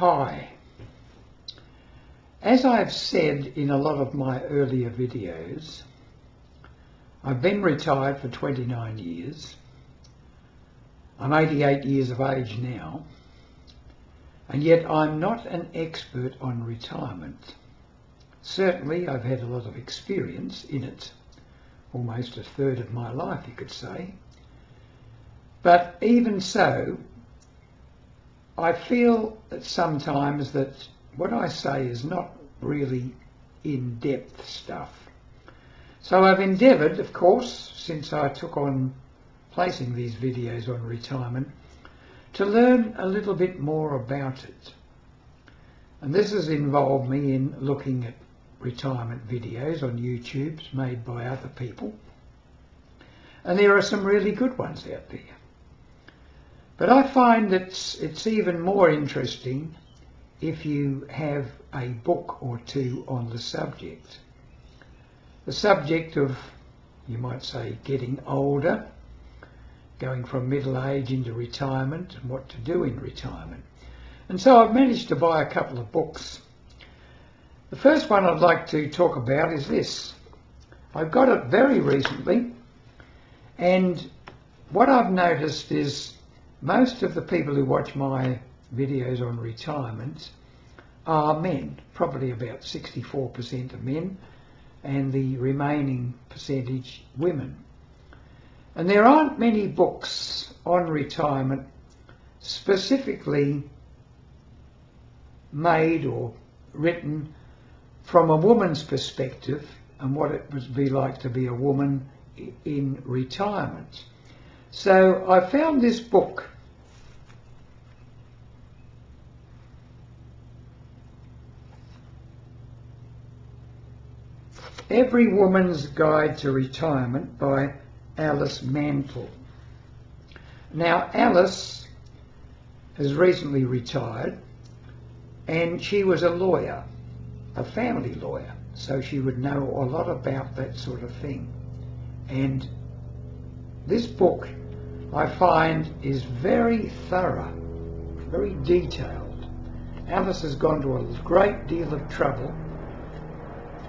Hi. As I've said in a lot of my earlier videos, I've been retired for 29 years. I'm 88 years of age now, and yet I'm not an expert on retirement. Certainly I've had a lot of experience in it, almost a third of my life you could say. But even so, I feel that sometimes that what I say is not really in-depth stuff. So I've endeavoured, of course, since I took on placing these videos on retirement, to learn a little bit more about it. And this has involved me in looking at retirement videos on YouTube made by other people. And there are some really good ones out there. But I find that it's even more interesting if you have a book or two on the subject. The subject of, you might say, getting older, going from middle age into retirement, and what to do in retirement. And so I've managed to buy a couple of books. The first one I'd like to talk about is this. I got it very recently, and what I've noticed is most of the people who watch my videos on retirement are men, probably about 64% of men, and the remaining percentage women. And there aren't many books on retirement specifically made or written from a woman's perspective and what it would be like to be a woman in retirement. So I found this book. Every Woman's Guide to Retirement by Alice Mantle. Now Alice has recently retired, and she was a lawyer, a family lawyer, so she would know a lot about that sort of thing. And this book, I find, is very thorough, very detailed. Alice has gone to a great deal of trouble.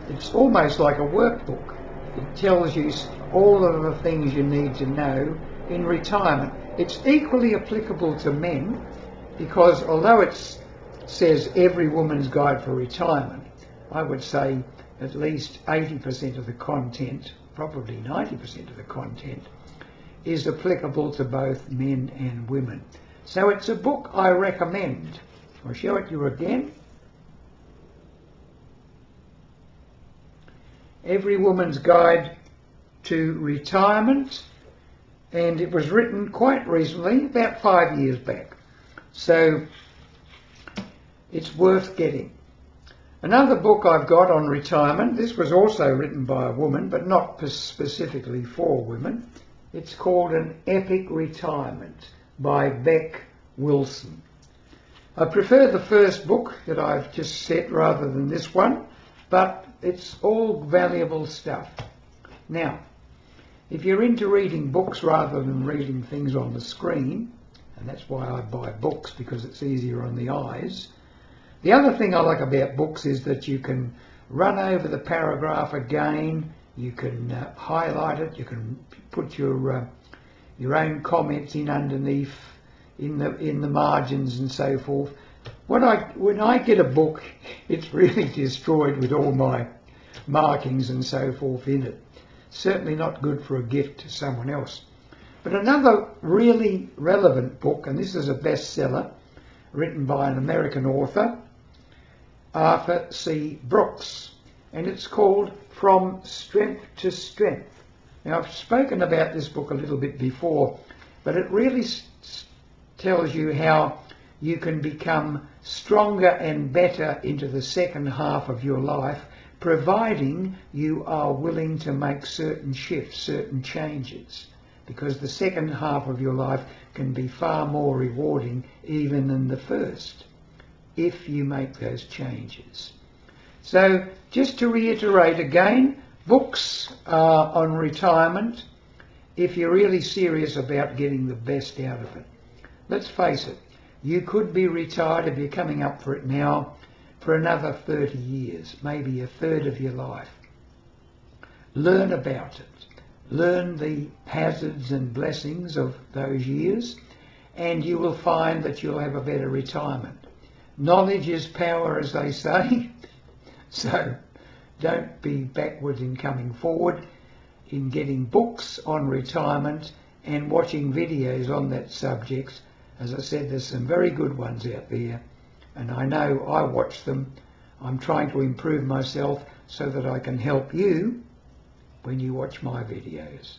It's almost like a workbook. It tells you all of the things you need to know in retirement. It's equally applicable to men, because although it says Every Woman's Guide for Retirement, I would say at least 80% of the content, probably 90% of the content, is applicable to both men and women. So it's a book I recommend. I'll show it you again. Every Woman's Guide to Retirement, and it was written quite recently, about 5 years back. So it's worth getting. Another book I've got on retirement, this was also written by a woman, but not specifically for women. It's called An Epic Retirement by Beck Wilson. I prefer the first book that I've just said rather than this one, but it's all valuable stuff. Now, if you're into reading books rather than reading things on the screen, and that's why I buy books, because it's easier on the eyes. The other thing I like about books is that you can run over the paragraph again, you can highlight it, you can put your own comments in underneath, in the margins and so forth. When I get a book, it's really destroyed with all my markings and so forth in it. Certainly not good for a gift to someone else. But another really relevant book, and this is a bestseller, written by an American author, Arthur C. Brooks, and it's called From Strength to Strength. Now I've spoken about this book a little bit before, but it really tells you how you can become stronger and better into the second half of your life, providing you are willing to make certain shifts, certain changes, because the second half of your life can be far more rewarding even than the first, if you make those changes. So just to reiterate again, books on retirement, if you're really serious about getting the best out of it. Let's face it, You could be retired, if you're coming up for it now, for another 30 years, maybe a third of your life. Learn about it. Learn the hazards and blessings of those years, and you will find that you'll have a better retirement. Knowledge is power, as they say, so don't be backward in coming forward, in getting books on retirement and watching videos on that subject. As I said, there's some very good ones out there, and I know I watch them. I'm trying to improve myself so that I can help you when you watch my videos.